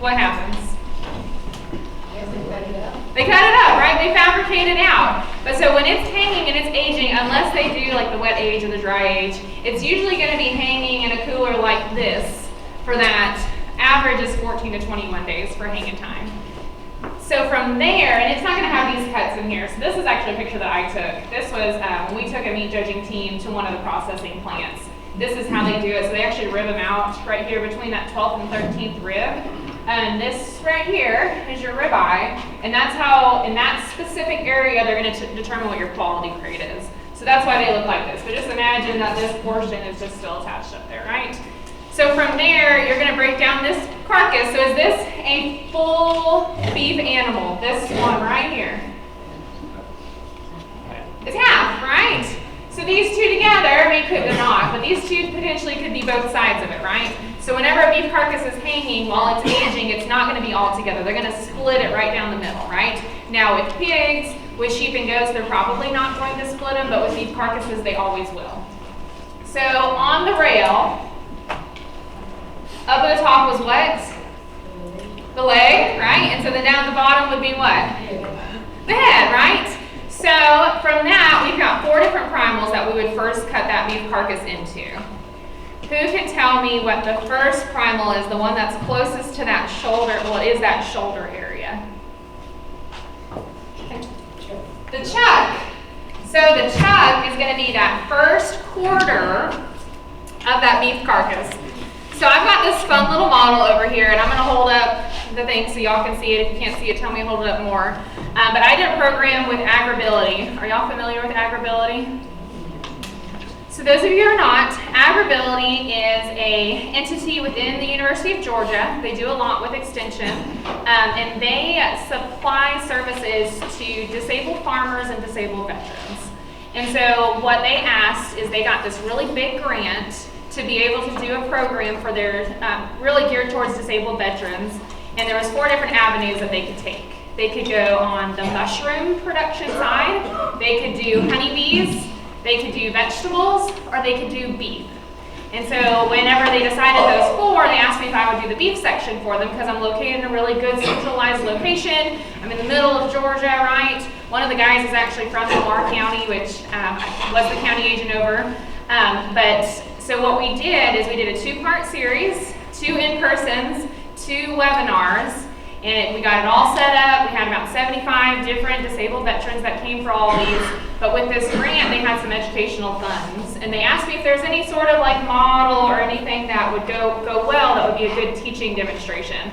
what happens? They cut it up, right? They fabricate it out. But so when it's hanging and it's aging, unless they do like the wet age or the dry age, it's usually going to be hanging in a cooler like this for that. Average is 14 to 21 days for hanging time. So from there, and it's not going to have these cuts in here. So this is actually a picture that I took. This was when we took a meat judging team to one of the processing plants. This is how they do it. So they actually rib them out right here between that 12th and 13th rib. And this right here is your ribeye, and that's how, in that specific area, they're going to determine what your quality grade is. So that's why they look like this. But just imagine that this portion is just still attached up there, right? So from there, you're going to break down this carcass. So is this a full beef animal? This one right here. It's half, right? So these two together, I mean, they're not, but these two potentially could be both sides of it, right? So whenever a beef carcass is hanging while it's aging, it's not going to be all together. They're going to split it right down the middle, right? Now with pigs, with sheep and goats, they're probably not going to split them, but with beef carcasses, they always will. So on the rail, up at the top was what? The leg, right? And so then down at the bottom would be what? The head, right? So from that, we've got 4 different primals that we would first cut that beef carcass into. Who can tell me what the first primal is, the one that's closest to that shoulder, well, it is that shoulder area? The chuck. So the chuck is going to be that first quarter of that beef carcass. So I've got this fun little model over here, and I'm going to hold up the thing so y'all can see it. If you can't see it, tell me to hold it up more. But I did a program with AgriBility. Are y'all familiar with AgriBility? So those of you who are not, AgriBility is an entity within the University of Georgia. They do a lot with extension, and they supply services to disabled farmers and disabled veterans. And so what they asked is they got this really big grant to be able to do a program for their, really geared towards disabled veterans, and there was 4 different avenues that they could take. They could go on the mushroom production side, they could do honeybees, they could do vegetables, or they could do beef. And so whenever they decided those 4, they asked me if I would do the beef section for them because I'm located in a really good centralized location. I'm in the middle of Georgia, right? One of the guys is actually from Lamar County, which was the county agent over. So what we did is we did a 2-part series, 2 in-persons, 2 webinars, and we got it all set up. We had about 75 different disabled veterans that came for all these. But with this grant, they had some educational funds. And they asked me if there's any sort of like model or anything that would go well that would be a good teaching demonstration.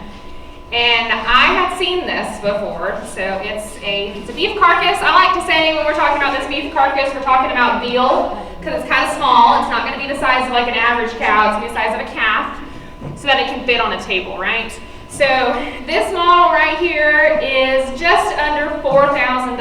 And I had seen this before. So it's a beef carcass. I like to say when we're talking about this beef carcass, we're talking about veal because it's kind of small. It's not going to be the size of like an average cow. It's going to be the size of a calf so that it can fit on a table, right? So this model right here is just under $4,000,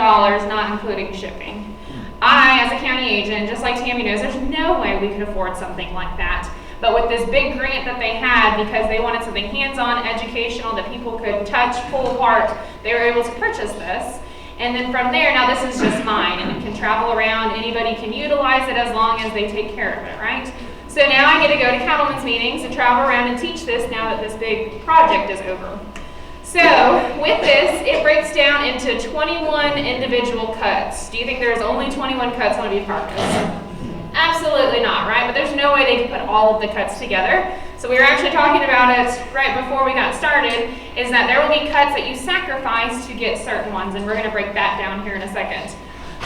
not including shipping. I, as a county agent, just like Tammy knows, there's no way we could afford something like that. But with this big grant that they had, because they wanted something hands-on, educational, that people could touch, pull apart, they were able to purchase this. And then from there, now this is just mine, and it can travel around. Anybody can utilize it as long as they take care of it, right? So now I get to go to cattlemen's meetings and travel around and teach this now that this big project is over. So with this, it breaks down into 21 individual cuts. Do you think there's only 21 cuts on a beef carcass? Absolutely not, right? But there's no way they can put all of the cuts together. So we were actually talking about it right before we got started, is that there will be cuts that you sacrifice to get certain ones, and we're going to break that down here in a second.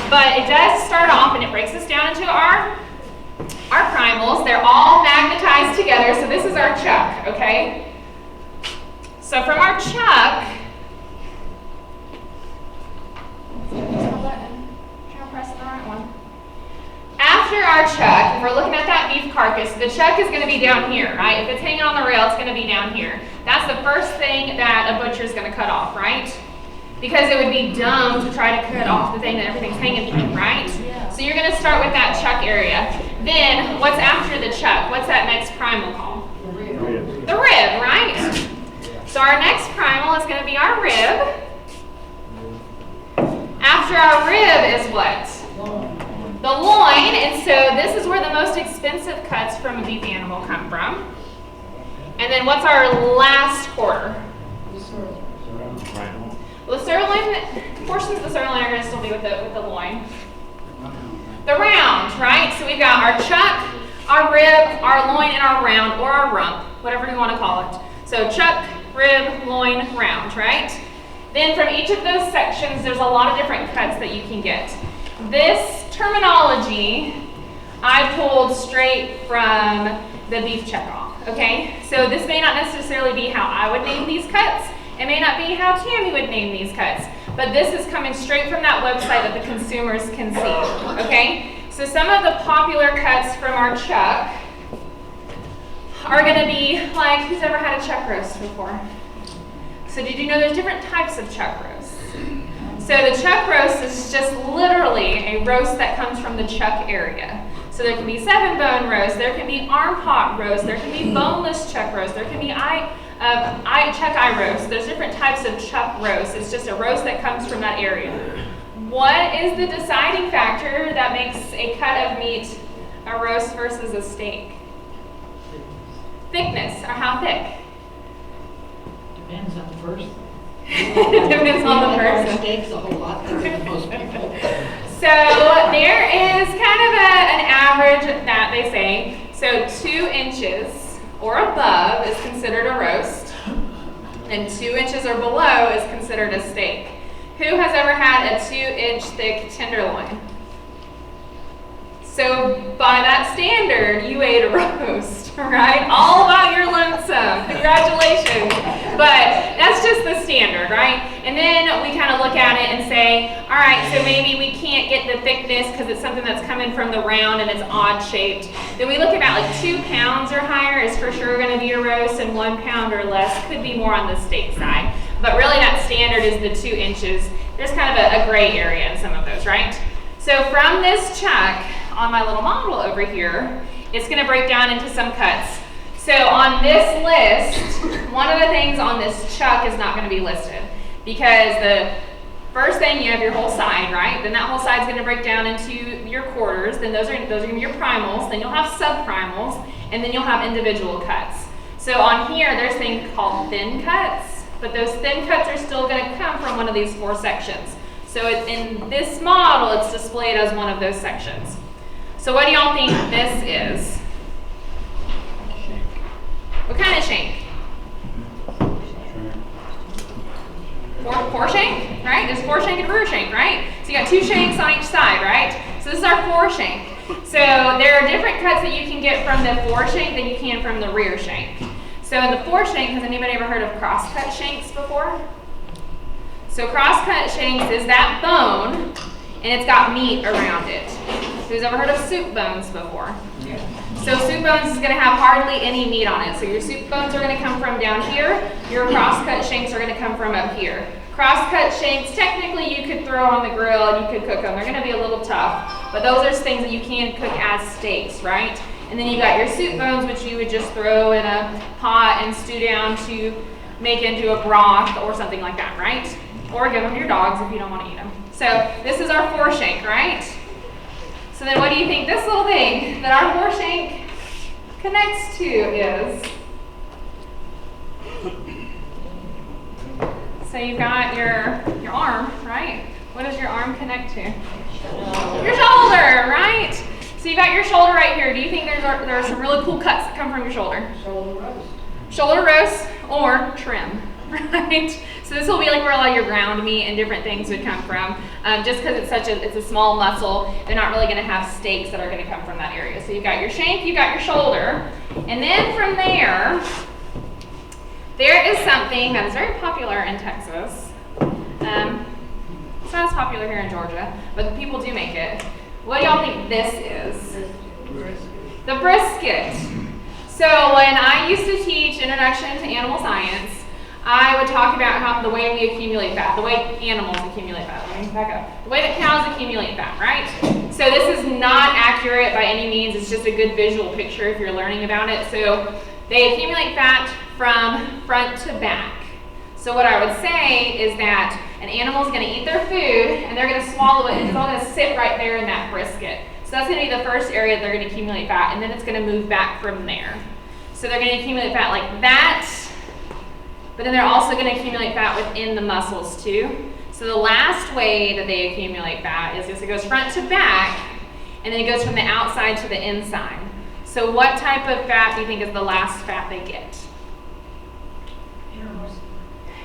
But it does start off, and it breaks us down into our primals. They're all magnetized together, so this is our chuck, okay? So from our chuck, after our chuck, if we're looking at that beef carcass, the chuck is going to be down here, right? If it's hanging on the rail, it's going to be down here. That's the first thing that a butcher is going to cut off, right? Because it would be dumb to try to cut off the thing that everything's hanging from, right? So you're going to start with that chuck area. Then, what's after the chuck? What's that next primal called? The rib, right? So our next primal is going to be our rib. After our rib is what? The loin. And so this is where the most expensive cuts from a beef animal come from. And then what's our last quarter? Well, the sirloin, portions of the sirloin are going to still be with the loin. The round, right? So we've got our chuck, our rib, our loin, and our round, or our rump, whatever you want to call it. So chuck, rib, loin, round, right? Then from each of those sections, there's a lot of different cuts that you can get. This terminology I pulled straight from the beef checkoff, okay? So this may not necessarily be how I would name these cuts. It may not be how Tammy would name these cuts, but this is coming straight from that website that the consumers can see, okay? So some of the popular cuts from our chuck are gonna be like, who's ever had a chuck roast before? So did you know there's different types of chuck roasts? So the chuck roast is just literally a roast that comes from the chuck area. So there can be 7-bone roast, there can be arm hock roast, there can be boneless chuck roast, there can be chuck eye roast. There's different types of chuck roast. It's just a roast that comes from that area. What is the deciding factor that makes a cut of meat a roast versus a steak? Thickness, or how thick? Depends on the person. Depends on the person. Steaks a whole lot thicker than most people. So there is kind of an average that they say. So 2 inches or above is considered a roast, and 2 inches or below is considered a steak. Who has ever had a 2-inch thick tenderloin? So by that standard, you ate a roast, right? All about your lonesome. Congratulations. But that's just the standard, right? And then we kind of look at it and say, all right, so maybe we can't get the thickness because it's something that's coming from the round and it's odd shaped. Then we look at like 2 pounds or higher is for sure going to be a roast, and 1 pound or less could be more on the steak side. But really that standard is the 2 inches. There's kind of a gray area in some of those, right? So from this chuck, on my little model over here, it's going to break down into some cuts. So on this list, one of the things on this chuck is not going to be listed because the first thing, you have your whole side, right? Then that whole side is going to break down into your quarters. Then those are going to be your primals. Then you'll have subprimals, and then you'll have individual cuts. So on here, there's things called thin cuts, but those thin cuts are still going to come from one of these 4 sections. So in this model, it's displayed as one of those sections. So what do y'all think this is? What kind of shank? Four shank, right? There's 4 shank and rear shank, right? So you got 2 shanks on each side, right? So this is our 4 shank. So there are different cuts that you can get from the 4 shank than you can from the rear shank. So in the 4 shank, has anybody ever heard of cross-cut shanks before? So cross-cut shanks is that bone, and it's got meat around it. Who's ever heard of soup bones before? Yeah. So soup bones is going to have hardly any meat on it. So your soup bones are going to come from down here. Your cross-cut shanks are going to come from up here. Cross-cut shanks, technically you could throw on the grill and you could cook them. They're going to be a little tough, but those are things that you can cook as steaks, right? And then you got your soup bones, which you would just throw in a pot and stew down to make into a broth or something like that, right? Or give them to your dogs if you don't want to eat them. So this is our 4 shank, right? So then what do you think this little thing that our 4 shank connects to is? So you've got your arm, right? What does your arm connect to? Your shoulder, right? So you've got your shoulder right here. Do you think there are some really cool cuts that come from your shoulder? Shoulder roast. Shoulder roast or trim, right? So this will be like where a lot of your ground meat and different things would come from. Just because it's a small muscle, they're not really going to have steaks that are going to come from that area. So you've got your shank, you've got your shoulder, and then from there is something that is very popular in Texas. It's not as popular here in Georgia, but the people do make it. What do y'all think this is? Brisket. The brisket. So when I used to teach Introduction to Animal Science, I would talk about how the way we accumulate fat, the way animals accumulate fat. Let me back up. The way that cows accumulate fat, right? So this is not accurate by any means. It's just a good visual picture if you're learning about it. So they accumulate fat from front to back. So what I would say is that an animal is going to eat their food and they're going to swallow it and it's all going to sit right there in that brisket. So that's going to be the first area they're going to accumulate fat, and then it's going to move back from there. So they're going to accumulate fat like that, but then they're also going to accumulate fat within the muscles too. So the last way that they accumulate fat is it goes front to back, and then it goes from the outside to the inside. So what type of fat do you think is the last fat they get?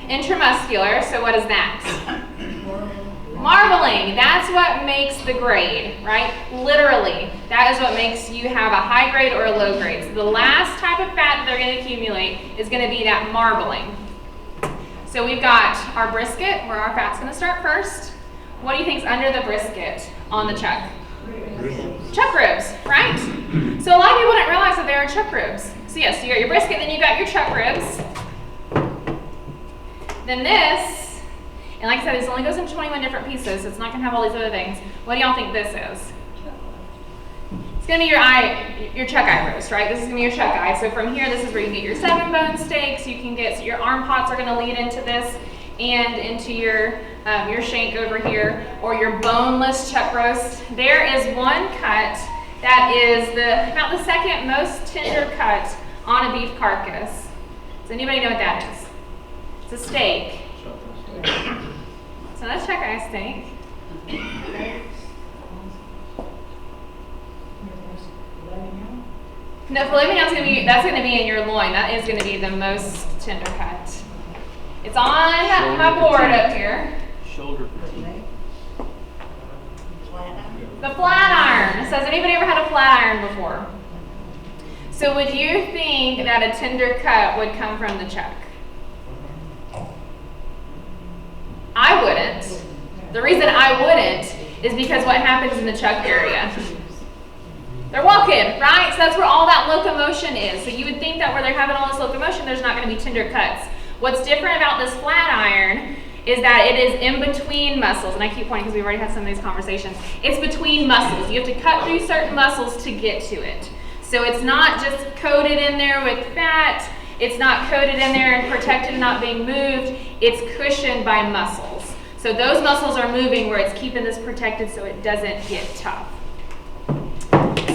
Intramuscular. So what is that? Marbling. That's what makes the grade, right? Literally, that is what makes you have a high grade or a low grade. So the last type of fat that they're going to accumulate is going to be that marbling. So we've got our brisket, where our fat's going to start first. What do you think's under the brisket on the chuck? Chuck ribs, right? So a lot of people didn't realize that there are chuck ribs. So yes, you got your brisket, then you got your chuck ribs. Then this. And like I said, this only goes in 21 different pieces, so it's not going to have all these other things. What do y'all think this is? It's going to be your eye, your chuck eye roast, right? This is going to be your chuck eye. So from here, this is where you get your 7-bone steaks. You can get, so your arm pots are going to lead into this and into your shank over here, or your boneless chuck roast. There is one cut that is about the second most tender cut on a beef carcass. Does anybody know what that is? It's a steak. So that's chuck eye steak. No, filet mignon's that's gonna be in your loin. That is gonna be the most tender cut. It's on my board up here. Shoulder fatigue. The flat iron. So has anybody ever had a flat iron before? So would you think that a tender cut would come from the chuck? I wouldn't. The reason I wouldn't is because what happens in the chuck area? They're walking, right? So that's where all that locomotion is. So you would think that where they're having all this locomotion, there's not going to be tender cuts. What's different about this flat iron is that it is in between muscles. And I keep pointing because we've already had some of these conversations. It's between muscles. You have to cut through certain muscles to get to it. So it's not just coated in there with fat. It's not coated in there and protected and not being moved. It's cushioned by muscles. So those muscles are moving where it's keeping this protected so it doesn't get tough.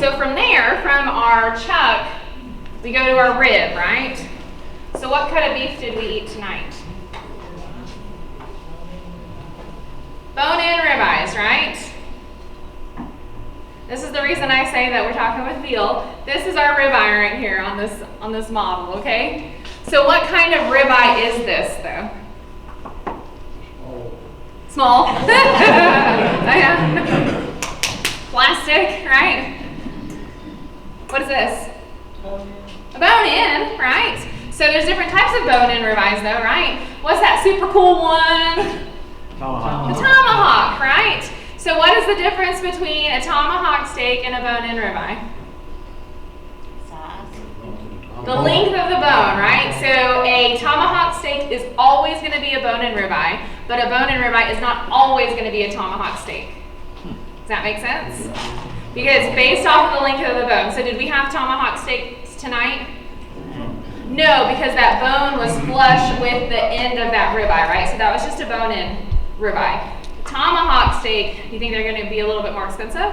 So from there, from our chuck, we go to our rib, right? So what cut of beef did we eat tonight? Bone-in ribeyes, right? This is the reason I say that we're talking with veal. This is our ribeye right here on this model, okay? So what kind of ribeye is this, though? Small. Plastic, right? What is this? A bone-in, right? So there's different types of bone-in ribeyes, though, right? What's that super cool one? Tomahawk. The tomahawk, right? So what is the difference between a tomahawk steak and a bone-in ribeye? The length of the bone, right? So a tomahawk steak is always going to be a bone-in ribeye, but a bone-in ribeye is not always going to be a tomahawk steak. Does that make sense? Because it's based off of the length of the bone. So did we have tomahawk steaks tonight? No, because that bone was flush with the end of that ribeye, right? So that was just a bone-in ribeye. Tomahawk steak, you think they're going to be a little bit more expensive?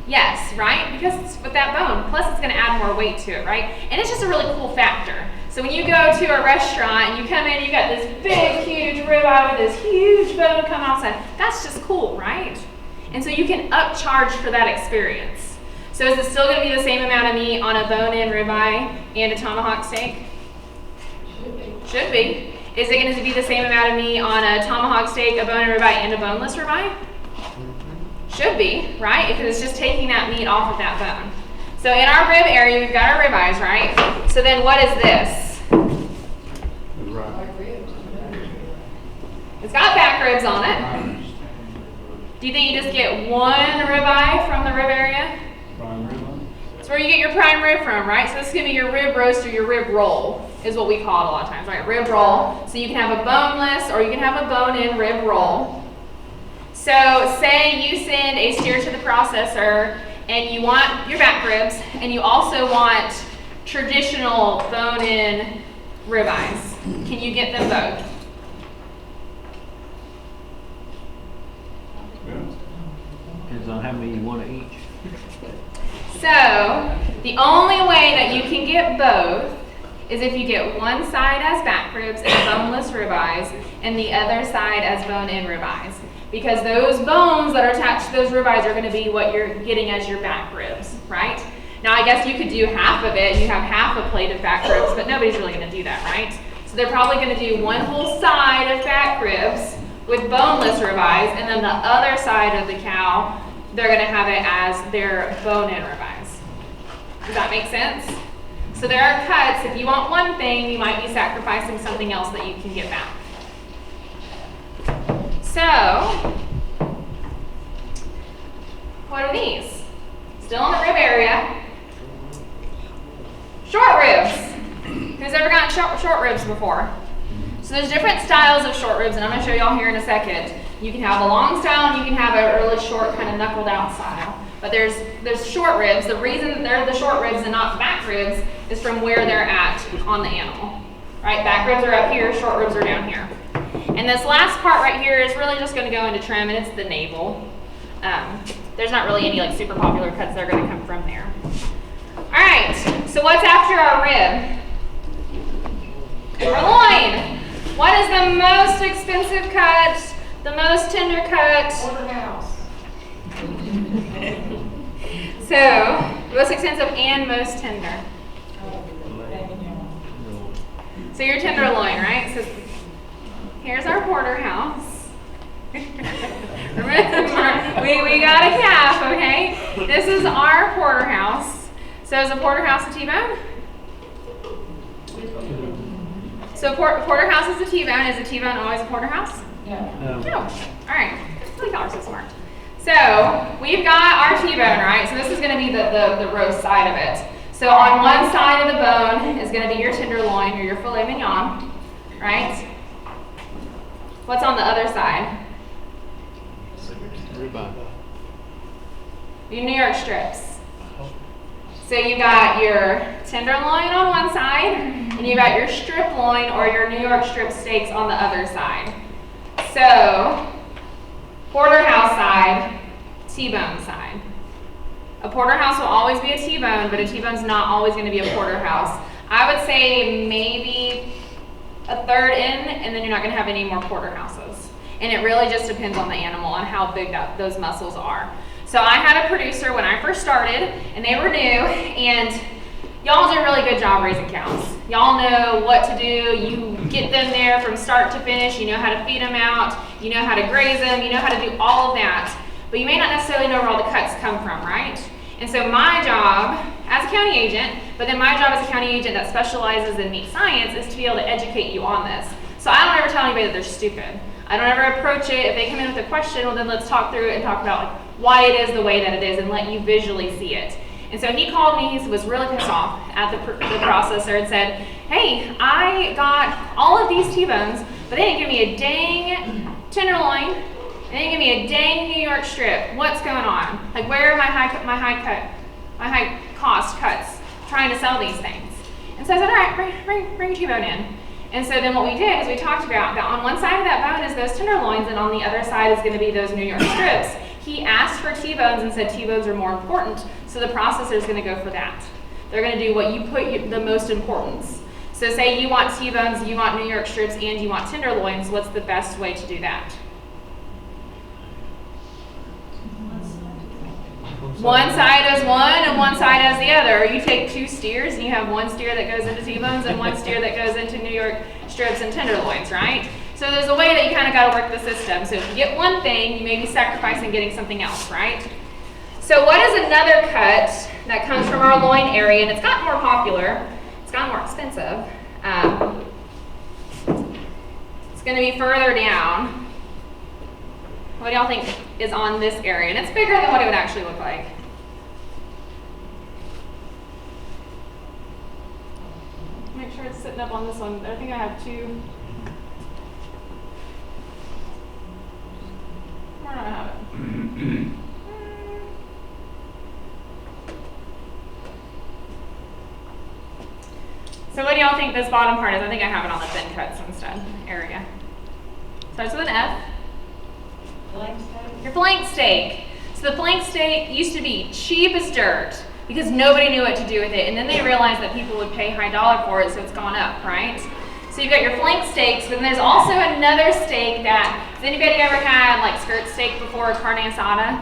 Yes, right? Because it's with that bone. Plus, it's going to add more weight to it, right? And it's just a really cool factor. So when you go to a restaurant and you come in, you got this big, huge ribeye with this huge bone coming outside. That's just cool, right? And so you can upcharge for that experience. So is it still going to be the same amount of meat on a bone-in ribeye and a tomahawk steak? Should be. Is it going to be the same amount of meat on a tomahawk steak, a bone-in ribeye, and a boneless ribeye? Should be, right? Because it's just taking that meat off of that bone. So in our rib area, we've got our ribeyes, right? So then what is this? It's got back ribs on it. Do you think you just get one ribeye from the rib area? It's where you get your prime rib from, right? So this is going to be your rib roast or your rib roll is what we call it a lot of times, right? Rib roll. So you can have a boneless or you can have a bone-in rib roll. So say you send a steer to the processor and you want your back ribs and you also want traditional bone-in ribeyes. Can you get them both? Depends on how many you want to each. So the only way that you can get both is if you get one side as back ribs and boneless ribeyes and the other side as bone-in ribeyes. Because those bones that are attached to those ribeyes are gonna be what you're getting as your back ribs, right? Now I guess you could do half of it, you have half a plate of back ribs, but nobody's really gonna do that, right? So they're probably gonna do one whole side of back ribs with boneless ribeyes, and then the other side of the cow, they're gonna have it as their bone-in ribeyes. Does that make sense? So there are cuts, if you want one thing, you might be sacrificing something else that you can get back. So, what are these? Still in the rib area. Short ribs. Who's ever gotten short ribs before? So there's different styles of short ribs, and I'm going to show y'all here in a second. You can have a long style, and you can have a really short, kind of knuckled out style. But there's short ribs. The reason that they're the short ribs and not back ribs is from where they're at on the animal. Right? Back ribs are up here, short ribs are down here. And this last part right here is really just going to go into trim, and it's the navel. There's not really any like super popular cuts that are going to come from there. All right, so what's after our rib? Our loin. What is the most expensive cut? The most tender cut? Porterhouse. So, most expensive and most tender. So your tenderloin, right? So here's our porterhouse. Remember, we got a calf, okay? This is our porterhouse. So is a porterhouse a T-bone? So porterhouse is a T-bone. Is a T-bone always a porterhouse? No. No. All right. Look, y'all are so smart. So we've got our T-bone, right? So this is going to be the roast side of it. So on one side of the bone is going to be your tenderloin or your filet mignon, right? What's on the other side? Ribeye. Your New York strips. So you got your tenderloin on one side, and you got your strip loin or your New York strip steaks on the other side. So, porterhouse side, T-bone side. A porterhouse will always be a T-bone, but a T-bone's not always going to be a porterhouse. I would say maybe a third in, and then you're not going to have any more porterhouses. And it really just depends on the animal, on how big those muscles are. So I had a producer when I first started, and they were new, and y'all do a really good job raising cows. Y'all know what to do. You get them there from start to finish. You know how to feed them out. You know how to graze them. You know how to do all of that. But you may not necessarily know where all the cuts come from, right? And so my job as a county agent, but then my job as a county agent that specializes in meat science is to be able to educate you on this. So I don't ever tell anybody that they're stupid. I don't ever approach it. If they come in with a question, well then let's talk through it and talk about like, why it is the way that it is and let you visually see it. And so he called me, he was really pissed off at the processor and said, hey, I got all of these T-bones, but they didn't give me a dang tenderloin, they didn't give me a dang New York strip. What's going on? Like where are my high cost cuts trying to sell these things? And so I said, all right, bring your T-bone in. And so then what we did is we talked about that on one side of that bone is those tenderloins and on the other side is going to be those New York strips. He asked for T-bones and said T-bones are more important, so the processor is going to go for that. They're going to do what you put the most importance. So say you want T-bones, you want New York strips, and you want tenderloins, what's the best way to do that? One side has one and one side has the other. Or you take two steers and you have one steer that goes into T-bones and one steer that goes into New York strips and tenderloins, right? So there's a way that you kind of got to work the system. So if you get one thing, you may be sacrificing getting something else, right? So what is another cut that comes from our loin area, and it's gotten more popular, it's gotten more expensive. It's going to be further down. What do y'all think is on this area? And it's bigger than what it would actually look like. Make sure it's sitting up on this one. I think I have two. Where do I have it? So what do y'all think this bottom part is? I think I have it on the thin cuts instead area. Starts with an F. Flank steak? Your flank steak. So the flank steak used to be cheap as dirt. because nobody knew what to do with it. And then they realized that people would pay high dollar for it, so it's gone up, right? So you've got your flank steaks, but then there's also another steak that, has anybody ever had like skirt steak before, carne asada?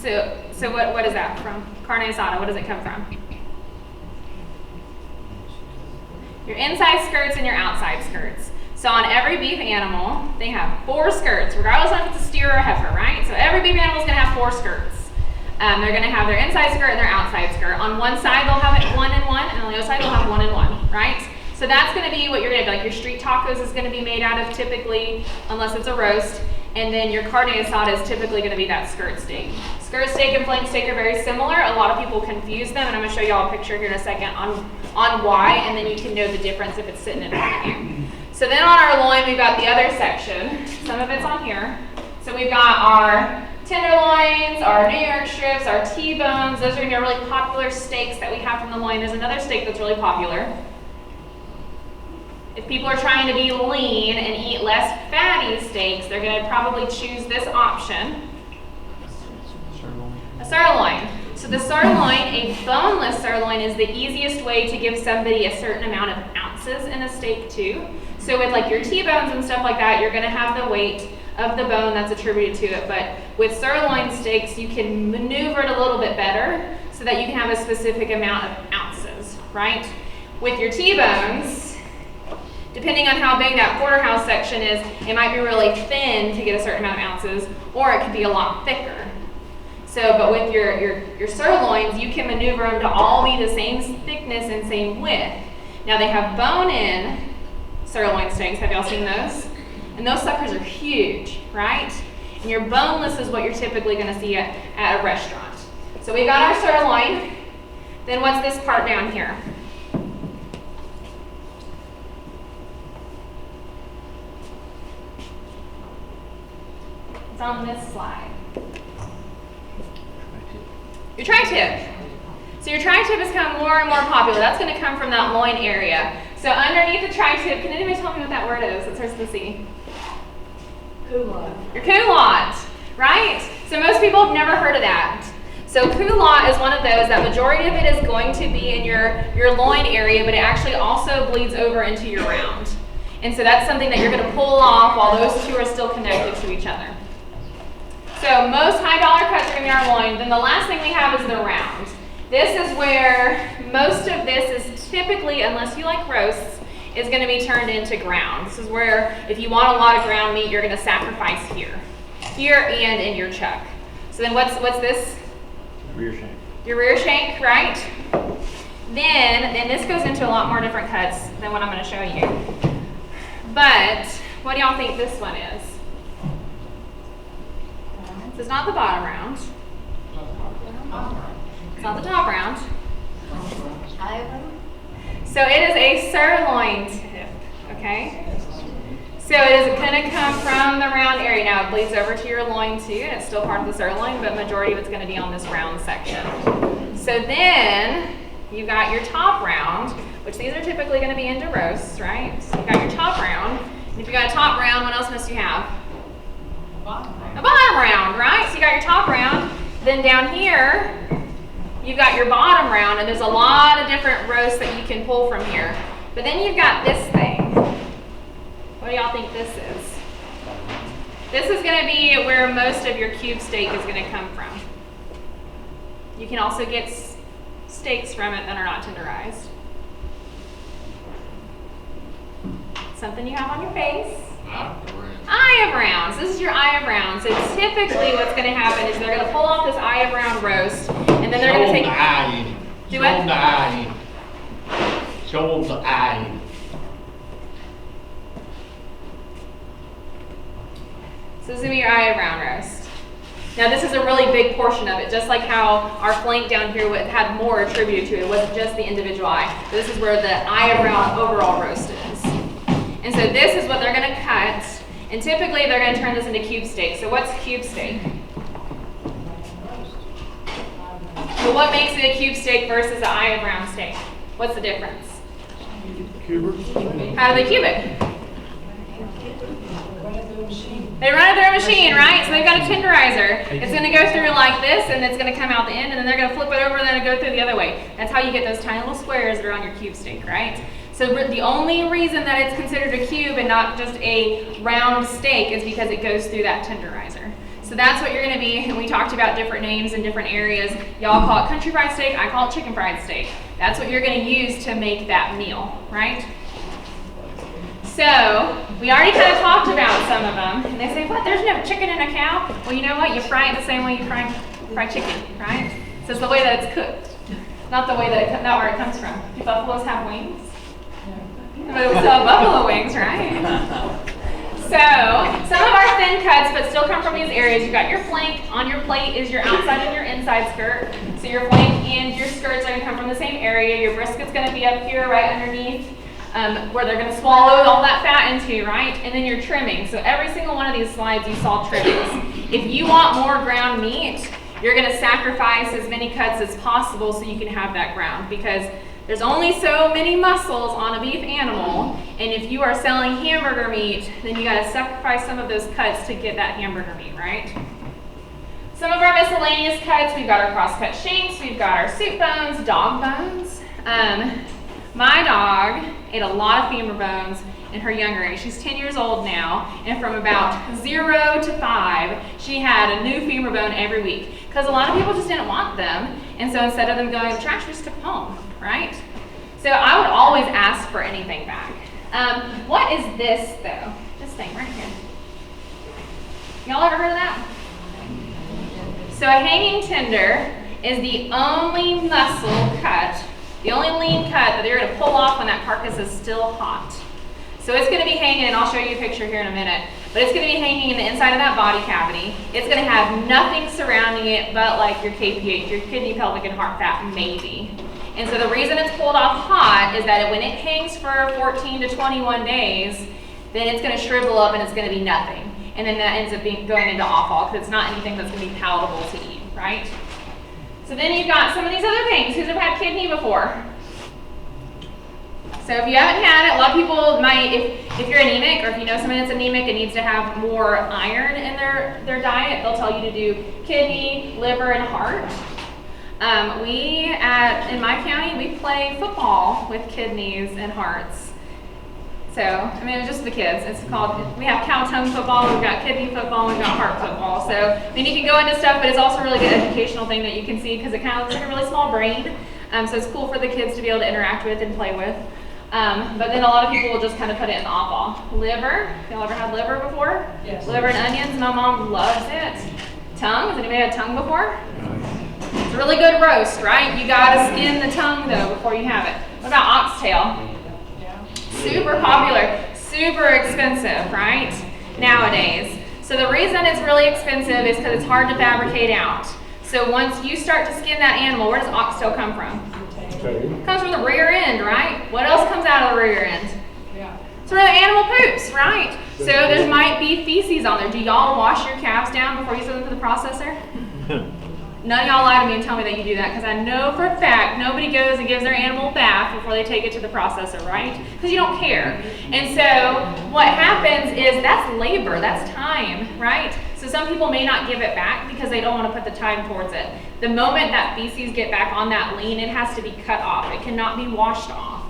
So what is that from? Carne asada, what does it come from? Your inside skirts and your outside skirts. So on every beef animal, they have 4 skirts, regardless of if it's a steer or a heifer, right? So every beef animal is going to have 4 skirts. They're going to have their inside skirt and their outside skirt. On one side, they'll have it 1 and 1, and on the other side, they'll have 1 and 1, right? So that's going to be what you're going to do. Like your street tacos is going to be made out of typically, unless it's a roast, and then your carne asada is typically going to be that skirt steak. Skirt steak and flank steak are very similar. A lot of people confuse them, and I'm going to show y'all a picture here in a second on why, and then you can know the difference if it's sitting in front of you. So then on our loin, we've got the other section. Some of it's on here. So we've got our tenderloins, our New York strips, our T-bones. Those are going to be really popular steaks that we have from the loin. There's another steak that's really popular. If people are trying to be lean and eat less fatty steaks, they're going to probably choose this option. A sirloin. So the sirloin, a boneless sirloin, is the easiest way to give somebody a certain amount of ounces in a steak too. So with like your T-bones and stuff like that, you're going to have the weight of the bone that's attributed to it. But with sirloin steaks, you can maneuver it a little bit better so that you can have a specific amount of ounces, right? With your T-bones, depending on how big that porterhouse section is, it might be really thin to get a certain amount of ounces, or it could be a lot thicker. So, but with your sirloins, you can maneuver them to all be the same thickness and same width. Now they have bone-in sirloin steaks. Have y'all seen those? And those suckers are huge, right? And your boneless is what you're typically going to see at a restaurant. So we got our sirloin. Then what's this part down here? It's on this slide. Your tri-tip. So your tri-tip has become more and more popular. That's going to come from that loin area. So underneath the tri-tip, can anybody tell me what that word is? It starts with a C. Culotte. Your culotte, right? So most people have never heard of that. So culotte is one of those that majority of it is going to be in your loin area, but it actually also bleeds over into your round. And so that's something that you're going to pull off while those two are still connected to each other. So most high dollar cuts are going to be our loin. Then the last thing we have is the round. This is where most of this is typically, unless you like roasts, is going to be turned into ground. This is where if you want a lot of ground meat, you're going to sacrifice here and in your chuck. So then what's this? Rear shank. Your rear shank, right? Then this goes into a lot more different cuts than what I'm going to show you. But what do y'all think this one is? This is not the bottom round. It's not the top round. So it is a sirloin tip, okay? So it is going to come from the round area. Now it bleeds over to your loin too, and it's still part of the sirloin, but majority of it's going to be on this round section. So then you got your top round, which these are typically going to be into roasts, right? So you got your top round. And if you got a top round, what else must you have? A bottom round, right? So you got your top round. Then down here, you've got your bottom round, and there's a lot of different roasts that you can pull from here. But then you've got this thing. What do y'all think this is? This is going to be where most of your cube steak is going to come from. You can also get steaks from it that are not tenderized. Something you have on your face. Eye of rounds. This is your eye of rounds. So typically what's going to happen is they're going to pull off this eye of round roast, and then they're going to take... Do what? Show them the eye. Show them the eye. So this is going to be your eye of round roast. Now this is a really big portion of it, just like how our flank down here had more attributed to it. It wasn't just the individual eye. But this is where the eye of round overall roast is. And so this is what they're going to cut, and typically they're going to turn this into cube steak. So what's cube steak? So what makes it a cube steak versus an eye of round steak? What's the difference? Cuber. How do they cube it? run it through a machine. They run it through a machine, right? So they've got a tenderizer. It's going to go through like this, and it's going to come out the end, and then they're going to flip it over, and then it'll go through the other way. That's how you get those tiny little squares that are on your cube steak, right? So the only reason that it's considered a cube and not just a round steak is because it goes through that tenderizer. So that's what you're going to be, and we talked about different names in different areas. Y'all call it country fried steak, I call it chicken fried steak. That's what you're going to use to make that meal, right? So, we already kind of talked about some of them. And they say, what, there's no chicken in a cow? Well, you know what? You fry it the same way you fry chicken, right? So it's the way that it's cooked, not the way that not where it comes from. Do buffaloes have wings? But we still have buffalo wings, right? So, some of our thin cuts, but still come from these areas. You've got your flank. On your plate is your outside and your inside skirt. So your flank and your skirts are going to come from the same area. Your brisket's going to be up here right underneath. Where they're going to swallow all that fat into, right? And then your trimming. So every single one of these slides you saw trimmings. If you want more ground meat, you're going to sacrifice as many cuts as possible so you can have that ground, because there's only so many muscles on a beef animal, and if you are selling hamburger meat, then you got to sacrifice some of those cuts to get that hamburger meat, right? Some of our miscellaneous cuts, we've got our cross-cut shanks, we've got our soup bones, dog bones. My dog ate a lot of femur bones in her younger age. She's 10 years old now, and from about 0 to 5, she had a new femur bone every week, because a lot of people just didn't want them, and so instead of them going to the trash, we just took them home, right? So I would always ask for anything back. What is this, though? This thing right here. Y'all ever heard of that? So a hanging tender is the only muscle cut, the only lean cut that you're going to pull off when that carcass is still hot. So it's going to be hanging, and I'll show you a picture here in a minute, but it's going to be hanging in the inside of that body cavity. It's going to have nothing surrounding it but like your KPH, your kidney, pelvic, and heart fat, maybe. And so the reason it's pulled off hot is that when it hangs for 14 to 21 days, then it's going to shrivel up and it's going to be nothing. And then that ends up going into offal because it's not anything that's going to be palatable to eat, right? So then you've got some of these other things. Who's ever had kidney before? So if you haven't had it, a lot of people might, if you're anemic or if you know somebody that's anemic and needs to have more iron in their diet, they'll tell you to do kidney, liver, and heart. In my county, we play football with kidneys and hearts. So, I mean, it's just the kids. It's called, we have cow tongue football, we've got kidney football, we've got heart football. So, I mean, you can go into stuff, but it's also a really good educational thing that you can see because it kind of looks like a really small brain. So it's cool for the kids to be able to interact with and play with. But then a lot of people will just kind of put it in the offal. Liver, y'all ever had liver before? Yes. Liver and onions, my mom loves it. Tongue, has anybody had tongue before? It's a really good roast, right? You gotta skin the tongue though before you have it. What about oxtail? Super popular, super expensive, right? Nowadays. So the reason it's really expensive is because it's hard to fabricate out. So once you start to skin that animal, where does oxtail come from? It comes from the rear end, right? What else comes out of the rear end? Yeah. It's where the animal poops, right? So there might be feces on there. Do y'all wash your calves down before you send them to the processor? None of y'all lie to me and tell me that you do that, because I know for a fact nobody goes and gives their animal a bath before they take it to the processor, right? Because you don't care. And so what happens is that's labor, that's time, right? So some people may not give it back because they don't want to put the time towards it. The moment that feces get back on that lean, it has to be cut off. It cannot be washed off.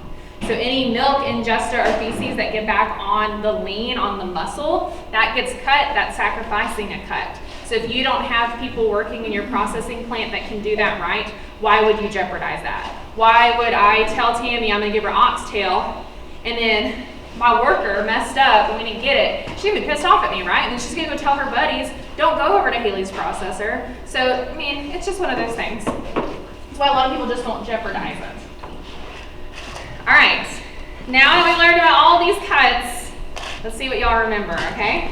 So any milk, ingesta, or feces that get back on the lean, on the muscle, that gets cut, that's sacrificing a cut. So if you don't have people working in your processing plant that can do that right, why would you jeopardize that? Why would I tell Tammy I'm gonna give her oxtail, and then my worker messed up and we didn't get it? She'd be pissed off at me, right? And then she's gonna go tell her buddies, don't go over to Haley's processor. So, I mean, it's just one of those things. That's why a lot of people just don't jeopardize it. All right, now that we learned about all these cuts, let's see what y'all remember, okay?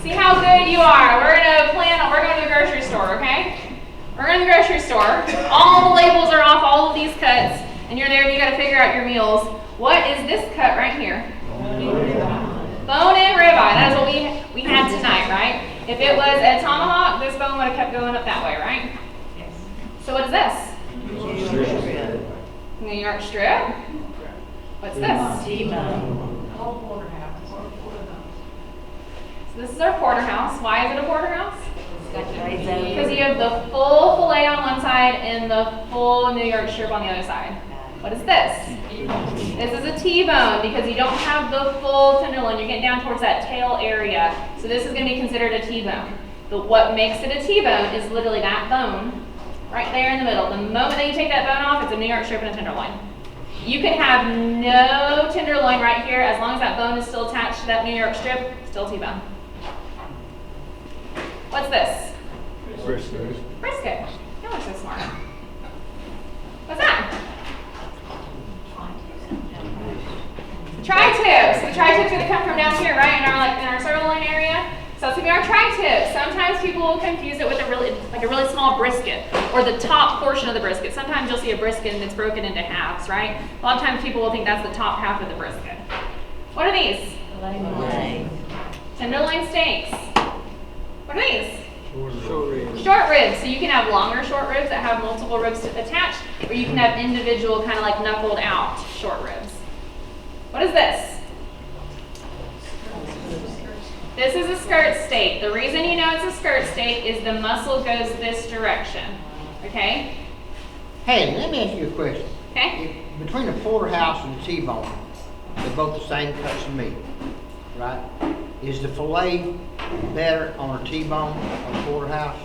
See how good you are. We're going to the grocery store, okay? We're going to the grocery store. All the labels are off all of these cuts, and you're there and you got to figure out your meals. What is this cut right here? Bone and ribeye. That is what we had tonight, right? If it was a tomahawk, this bone would have kept going up that way, right? Yes. So what is this? New York strip. What's this? T-bone. Whole porterhouse. So this is our porterhouse. Why is it a porterhouse? Because Because you have the full fillet on one side and the full New York strip on the other side. What is this? This is a T-bone because you don't have the full tenderloin. You're getting down towards that tail area. So this is going to be considered a T-bone. But what makes it a T-bone is literally that bone right there in the middle. The moment that you take that bone off, it's a New York strip and a tenderloin. You can have no tenderloin right here as long as that bone is still attached to that New York strip, still T-bone. What's this? Brisket. Brisket. Y'all are so smart. What's that? Tri-tips. The tri-tips are going to come from down here, right, in our sirloin area. So it's going to be our tri-tip. Sometimes people will confuse it with a really small brisket or the top portion of the brisket. Sometimes you'll see a brisket and it's broken into halves, right? A lot of times people will think that's the top half of the brisket. What are these? Tenderloin steaks. What are these? Short ribs. Short ribs. So you can have longer short ribs that have multiple ribs attached, or you can have individual kind of like knuckled out short ribs. What is this? This is a skirt steak. The reason you know it's a skirt steak is the muscle goes this direction. Okay? Hey, let me ask you a question. Okay? If, between a porterhouse and a T-bone, they're both the same cuts of meat, right? Is the fillet better on a T-bone or a porterhouse?